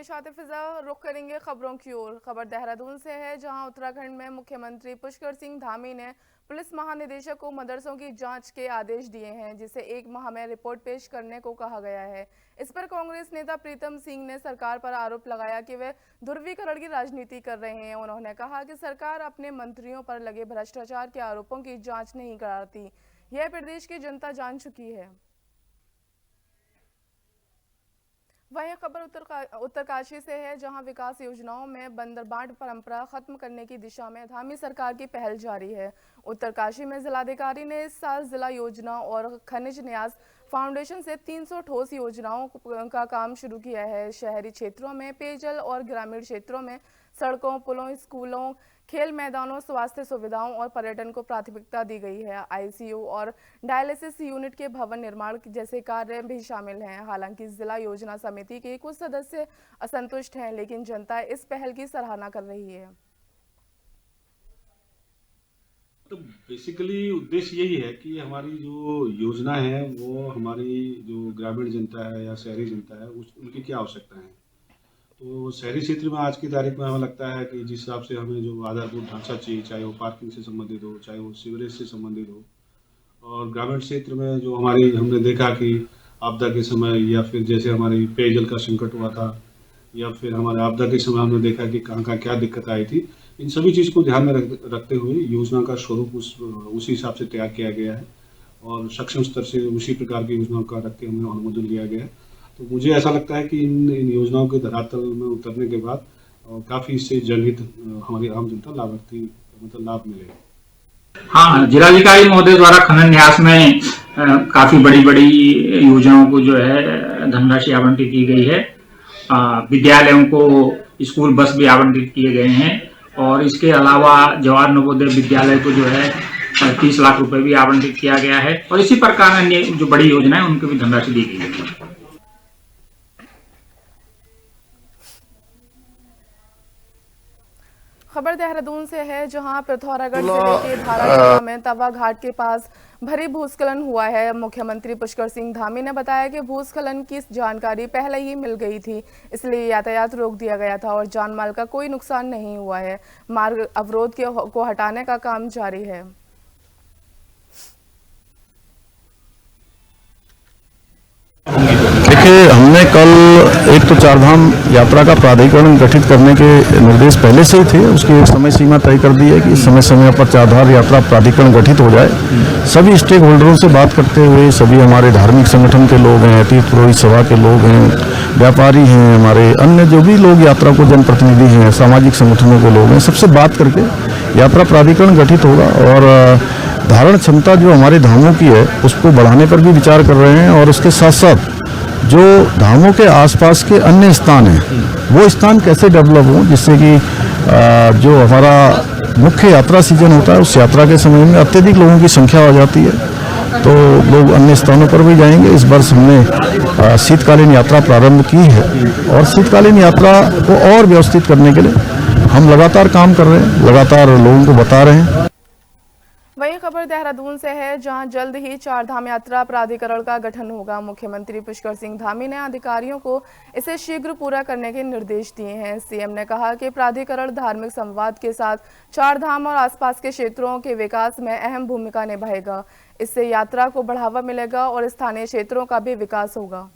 पेश आते फिजा रुख करेंगे खबरों की ओर। खबर देहरादून से है, जहां उत्तराखंड में मुख्यमंत्री पुष्कर सिंह धामी ने पुलिस महानिदेशक को मदरसों की जांच के आदेश दिए हैं, जिसे 1 माह में रिपोर्ट पेश करने को कहा गया है। इस पर कांग्रेस नेता प्रीतम सिंह ने सरकार पर आरोप लगाया कि वे ध्रुवीकरण की राजनीति कर रहे हैं। उन्होंने कहा कि सरकार अपने मंत्रियों पर लगे भ्रष्टाचार के आरोपों की जाँच नहीं कराती, यह प्रदेश की जनता जान चुकी है। वहीं खबर उत्तरकाशी से है, जहां विकास योजनाओं में बंदरबांट परंपरा खत्म करने की दिशा में धामी सरकार की पहल जारी है। उत्तरकाशी में जिलाधिकारी ने इस साल जिला योजना और खनिज न्यास फाउंडेशन से 300 ठोस योजनाओं का काम शुरू किया है। शहरी क्षेत्रों में पेयजल और ग्रामीण क्षेत्रों में सड़कों, पुलों, स्कूलों, खेल मैदानों, स्वास्थ्य सुविधाओं और पर्यटन को प्राथमिकता दी गई है। आईसीयू और डायलिसिस यूनिट के भवन निर्माण जैसे कार्य भी शामिल हैं। हालांकि जिला योजना समिति के कुछ सदस्य असंतुष्ट हैं, लेकिन जनता इस पहल की सराहना कर रही है। तो बेसिकली उद्देश्य यही है कि हमारी जो योजना है वो हमारी जो ग्रामीण जनता है या शहरी जनता है उनकी क्या आवश्यकता है। तो शहरी क्षेत्र में आज की तारीख में हमें लगता है कि जिस हिसाब से हमें जो आधारभूत ढांचा चाहिए, चाहे वो पार्किंग से संबंधित हो, चाहे वो सीवरेज से संबंधित हो, और ग्रामीण क्षेत्र में जो हमारी हमने देखा कि आपदा के समय या फिर जैसे हमारी पेयजल का संकट हुआ था, या फिर हमारे आपदा के समय हमने देखा कि कहाँ क्या दिक्कत आई थी। इन सभी चीज़ को ध्यान में रखते हुए योजना का स्वरूप उसी हिसाब से तैयार किया गया है और सक्षम स्तर से उसी प्रकार की योजनाओं का रख के हमें अनुमोदन दिया गया है। तो मुझे ऐसा लगता है कि इन योजनाओं के धरातल में उतरने के बाद काफ़ी इससे जनहित हमारी आम जनता लाभार्थी मतलब लाभ मिलेगा। हाँ, जिलाधिकारी महोदय द्वारा खनन न्यास में काफी बड़ी योजनाओं को जो है धनराशि आवंटित की गई है। विद्यालयों को स्कूल बस भी आवंटित किए गए हैं और इसके अलावा जवाहर नवोदय विद्यालय को जो है 30 लाख रुपए भी आवंटित किया गया है और इसी प्रकार अन्य जो बड़ी योजना है उनको भी धनराशि दी गई है। खबर देहरादून से है, जहां पिथौरागढ़ जिले के धाराशिला में तवा घाट के पास भारी भूस्खलन हुआ है। मुख्यमंत्री पुष्कर सिंह धामी ने बताया कि भूस्खलन की जानकारी पहले ही मिल गई थी, इसलिए यातायात रोक दिया गया था और जानमाल का कोई नुकसान नहीं हुआ है। मार्ग अवरोध को हटाने का काम जारी है। देखिए, हमने कल एक तो चारधाम यात्रा का प्राधिकरण गठित करने के निर्देश पहले से ही थे। उसकी एक समय सीमा तय कर दी है कि समय पर चारधाम यात्रा प्राधिकरण गठित हो जाए। सभी स्टेक होल्डरों से बात करते हुए, सभी हमारे धार्मिक संगठन के लोग हैं, तीर्थ पुरोहित सभा के लोग हैं, व्यापारी हैं, हमारे अन्य जो भी लोग यात्रा को जनप्रतिनिधि हैं, सामाजिक संगठनों के लोग हैं, सबसे बात करके यात्रा प्राधिकरण गठित होगा और धारण क्षमता जो हमारे धामों की है उसको बढ़ाने पर भी विचार कर रहे हैं और उसके साथ साथ जो धामों के आसपास के अन्य स्थान हैं वो स्थान कैसे डेवलप हों, जिससे कि जो हमारा मुख्य यात्रा सीजन होता है उस यात्रा के समय में अत्यधिक लोगों की संख्या हो जाती है तो लोग अन्य स्थानों पर भी जाएंगे। इस वर्ष हमने शीतकालीन यात्रा प्रारंभ की है और शीतकालीन यात्रा को और व्यवस्थित करने के लिए हम लगातार काम कर रहे हैं, लगातार लोगों को बता रहे हैं। वही खबर देहरादून से है, जहां जल्द ही चारधाम यात्रा प्राधिकरण का गठन होगा। मुख्यमंत्री पुष्कर सिंह धामी ने अधिकारियों को इसे शीघ्र पूरा करने के निर्देश दिए हैं। सीएम ने कहा कि प्राधिकरण धार्मिक संवाद के साथ चारधाम और आसपास के क्षेत्रों के विकास में अहम भूमिका निभाएगा। इससे यात्रा को बढ़ावा मिलेगा और स्थानीय क्षेत्रों का भी विकास होगा।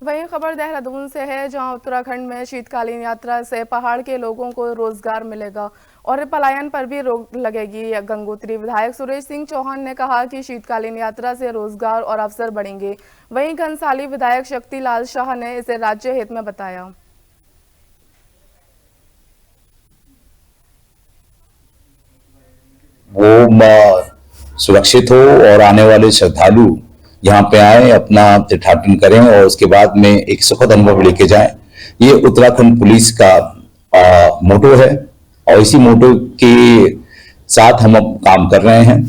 वहीं खबर देहरादून से है, जहां उत्तराखंड में शीतकालीन यात्रा से पहाड़ के लोगों को रोजगार मिलेगा और पलायन पर भी रोक लगेगी। गंगोत्री विधायक सुरेश सिंह चौहान ने कहा कि शीतकालीन यात्रा से रोजगार और अवसर बढ़ेंगे। वहीं घनसाली विधायक शक्तिलाल शाह ने इसे राज्य हित में बताया। वो सुरक्षित हो और आने वाले श्रद्धालु यहाँ पे आए, अपना तीर्थाटन करें और उसके बाद में एक सुखद अनुभव लेके जाएं। ये उत्तराखंड पुलिस का मोटो है और इसी मोटो के साथ हम अब काम कर रहे हैं।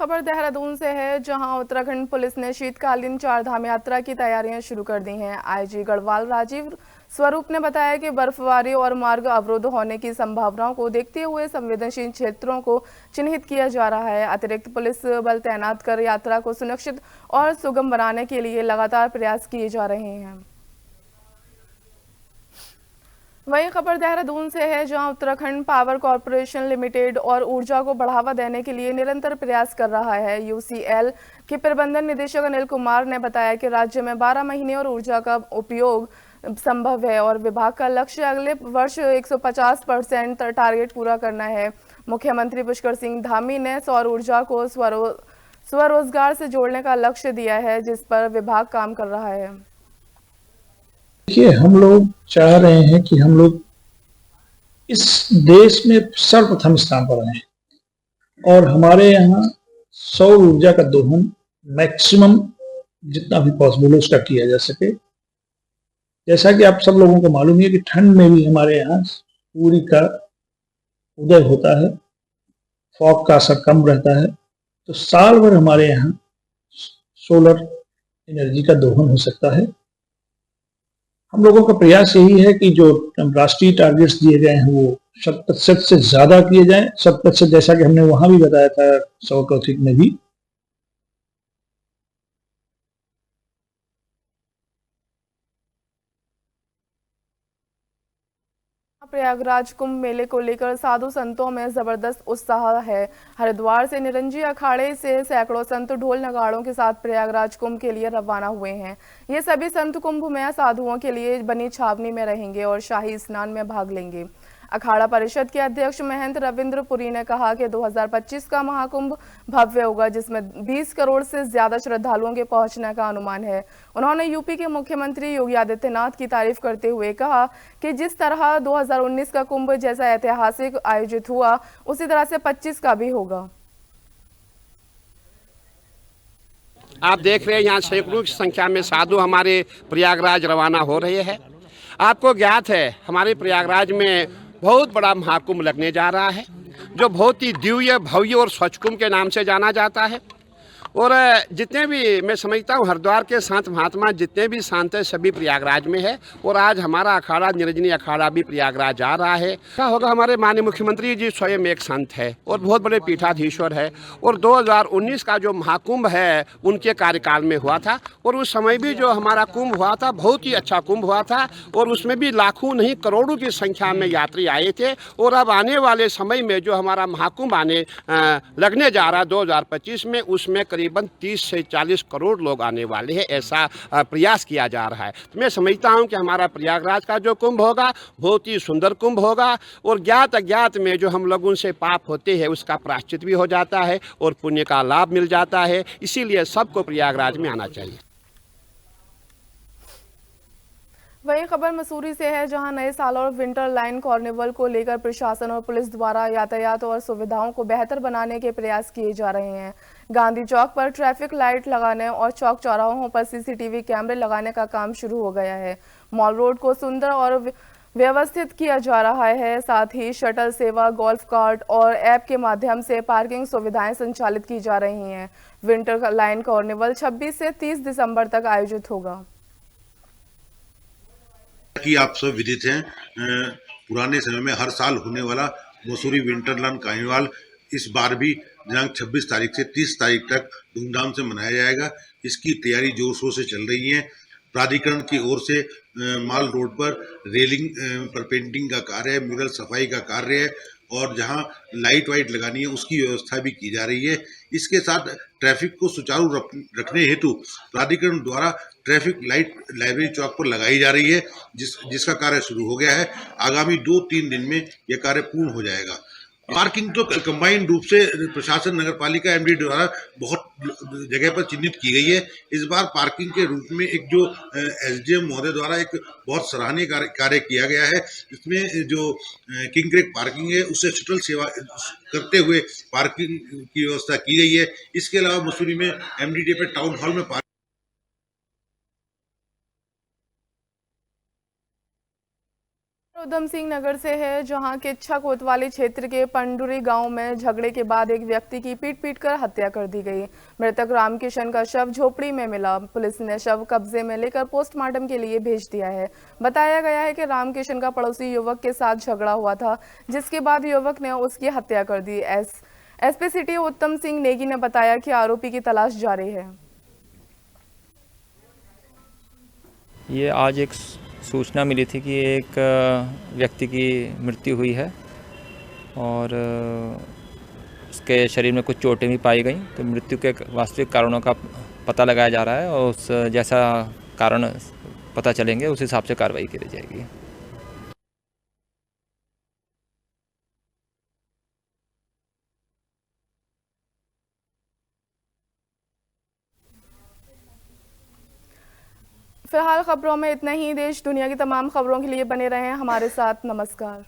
खबर देहरादून से है, जहां उत्तराखंड पुलिस ने शीतकालीन चारधाम यात्रा की तैयारियां शुरू कर दी हैं। आईजी गढ़वाल राजीव स्वरूप ने बताया कि बर्फबारी और मार्ग अवरुद्ध होने की संभावनाओं को देखते हुए संवेदनशील क्षेत्रों को चिन्हित किया जा रहा है। अतिरिक्त पुलिस बल तैनात कर यात्रा को सुनिश्चित और सुगम बनाने के लिए लगातार प्रयास किए जा रहे हैं। वहीं खबर देहरादून से है, जहां उत्तराखंड पावर कॉरपोरेशन लिमिटेड और ऊर्जा को बढ़ावा देने के लिए निरंतर प्रयास कर रहा है। यूसीएल के प्रबंधन निदेशक अनिल कुमार ने बताया कि राज्य में 12 महीने और ऊर्जा का उपयोग संभव है और विभाग का लक्ष्य अगले वर्ष 150% टारगेट पूरा करना है। मुख्यमंत्री पुष्कर सिंह धामी ने सौर ऊर्जा को स्वरोजगार से जोड़ने का लक्ष्य दिया है, जिस पर विभाग काम कर रहा है। देखिए, हम लोग चाह रहे हैं कि हम लोग इस देश में सर्वप्रथम स्थान पर आए और हमारे यहाँ सौर ऊर्जा का दोहन मैक्सिमम जितना भी पॉसिबल है उसका किया जा सके। जैसा कि आप सब लोगों को मालूम है कि ठंड में भी हमारे यहाँ सूर्य का उदय होता है, फॉग का असर कम रहता है, तो साल भर हमारे यहाँ सोलर एनर्जी का दोहन हो सकता है। हम लोगों का प्रयास यही है कि जो राष्ट्रीय टारगेट्स दिए गए हैं वो 100% से ज्यादा किए जाएं। 100%, जैसा कि हमने वहां भी बताया था सौर कौथिक में भी। प्रयागराज कुंभ मेले को लेकर साधु संतों में जबरदस्त उत्साह है। हरिद्वार से निरंजी अखाड़े से सैकड़ों संत ढोल नगाड़ों के साथ प्रयागराज कुंभ के लिए रवाना हुए हैं। ये सभी संत कुंभ में साधुओं के लिए बनी छावनी में रहेंगे और शाही स्नान में भाग लेंगे। अखाड़ा परिषद के अध्यक्ष महंत रविंद्र पुरी ने कहा कि 2025 का महाकुंभ भव्य होगा, जिसमें 20 करोड़ से ज्यादा श्रद्धालुओं के पहुंचने का अनुमान है। उन्होंने यूपी के मुख्यमंत्री योगी आदित्यनाथ की तारीफ करते हुए कहा कि जिस तरह 2019 का कुंभ जैसा ऐतिहासिक आयोजित हुआ, उसी तरह से 25 का भी होगा। आप देख रहे हैं यहाँ सैकड़ों की संख्या में साधु हमारे प्रयागराज रवाना हो रहे हैं। आपको ज्ञात है हमारे प्रयागराज में बहुत बड़ा महाकुंभ लगने जा रहा है, जो बहुत ही दिव्य भव्य और स्वच्छ कुंभ के नाम से जाना जाता है। और जितने भी मैं समझता हूँ हरिद्वार के संत महात्मा जितने भी संत हैं सभी प्रयागराज में है। और आज हमारा अखाड़ा निरंजनी अखाड़ा भी प्रयागराज जा रहा है। क्या होगा, हमारे माननीय मुख्यमंत्री जी स्वयं एक संत है और बहुत बड़े पीठाधीश्वर है। और 2019 का जो महाकुंभ है उनके कार्यकाल में हुआ था और उस समय भी जो हमारा कुंभ हुआ था बहुत ही अच्छा कुंभ हुआ था और उसमें भी लाखों नहीं करोड़ों की संख्या में यात्री आए थे। और अब आने वाले समय में जो हमारा महाकुंभ लगने जा रहा है 2025 में, उसमें करीबन 30 से 40 करोड़ लोग आने वाले हैं, ऐसा प्रयास किया जा रहा है। तो मैं समझता हूं कि हमारा प्रयागराज का जो कुंभ होगा बहुत ही सुंदर कुंभ होगा और ज्ञात अज्ञात में जो हम लोगों से पाप होते हैं उसका प्रायश्चित भी हो जाता है और पुण्य का लाभ मिल जाता है। इसीलिए सबको प्रयागराज में आना चाहिए। वहीं खबर मसूरी से है, जहां नए साल और विंटर लाइन कार्निवल को लेकर प्रशासन और पुलिस द्वारा यातायात और सुविधाओं को बेहतर बनाने के प्रयास किए जा रहे हैं। गांधी चौक पर ट्रैफिक लाइट लगाने और चौक चौराहों पर सीसीटीवी कैमरे लगाने का काम शुरू हो गया है। मॉल रोड को सुंदर और व्यवस्थित किया जा रहा है। साथ ही शटल सेवा, गोल्फ कार्ट और ऐप के माध्यम से पार्किंग सुविधाएं संचालित की जा रही हैं। विंटर लाइन कार्निवल 26 से 30 दिसंबर तक आयोजित होगा। कि आप सब विदित हैं, पुराने समय में हर साल होने वाला मसूरी विंटरलैंड कार्निवाल इस बार भी दिनांक 26 तारीख से 30 तारीख तक धूमधाम से मनाया जाएगा। इसकी तैयारी जोर शोर से चल रही है। प्राधिकरण की ओर से माल रोड पर रेलिंग पर पेंटिंग का कार्य है, म्यूरल सफाई का कार्य है और जहां लाइट वाइट लगानी है उसकी व्यवस्था भी की जा रही है। इसके साथ ट्रैफिक को सुचारू रखने हेतु प्राधिकरण द्वारा ट्रैफिक लाइट लाइब्रेरी चौक पर लगाई जा रही है, जिसका कार्य शुरू हो गया है। आगामी 2-3 दिन में यह कार्य पूर्ण हो जाएगा। पार्किंग तो कंबाइंड रूप से प्रशासन नगर पालिका एमडी द्वारा बहुत जगह पर चिन्हित की गई है। इस बार पार्किंग के रूप में एक जो एसडीएम महोदय द्वारा एक बहुत सराहनीय कार्य किया गया है। इसमें जो किंग क्रेक पार्किंग है उससे शटल सेवा करते हुए पार्किंग की व्यवस्था की गई है। इसके अलावा मसूरी में एमडीडी पे टाउन हॉल में उधम सिंह नगर से है, जहां के इच्छा कोतवाली क्षेत्र के पंडुरी गांव में झगड़े के बाद एक व्यक्ति की पीट कर हत्या कर दी गई। मृतक रामकिशन का शव झोपड़ी में मिला। पुलिस ने शव कब्जे में लेकर पोस्टमार्टम के लिए भेज दिया है। बताया गया है कि रामकिशन का पड़ोसी युवक के साथ झगड़ा हुआ था, जिसके बाद युवक ने उसकी हत्या कर दी। एसपी सिटी उत्तम सिंह नेगी ने बताया कि आरोपी की तलाश जारी है। ये आज एक सूचना मिली थी कि एक व्यक्ति की मृत्यु हुई है और उसके शरीर में कुछ चोटें भी पाई गई। तो मृत्यु के वास्तविक कारणों का पता लगाया जा रहा है और उस जैसा कारण पता चलेंगे उस हिसाब से कार्रवाई की जाएगी। फिलहाल खबरों में इतना ही। देश दुनिया की तमाम खबरों के लिए बने रहें हमारे साथ। नमस्कार।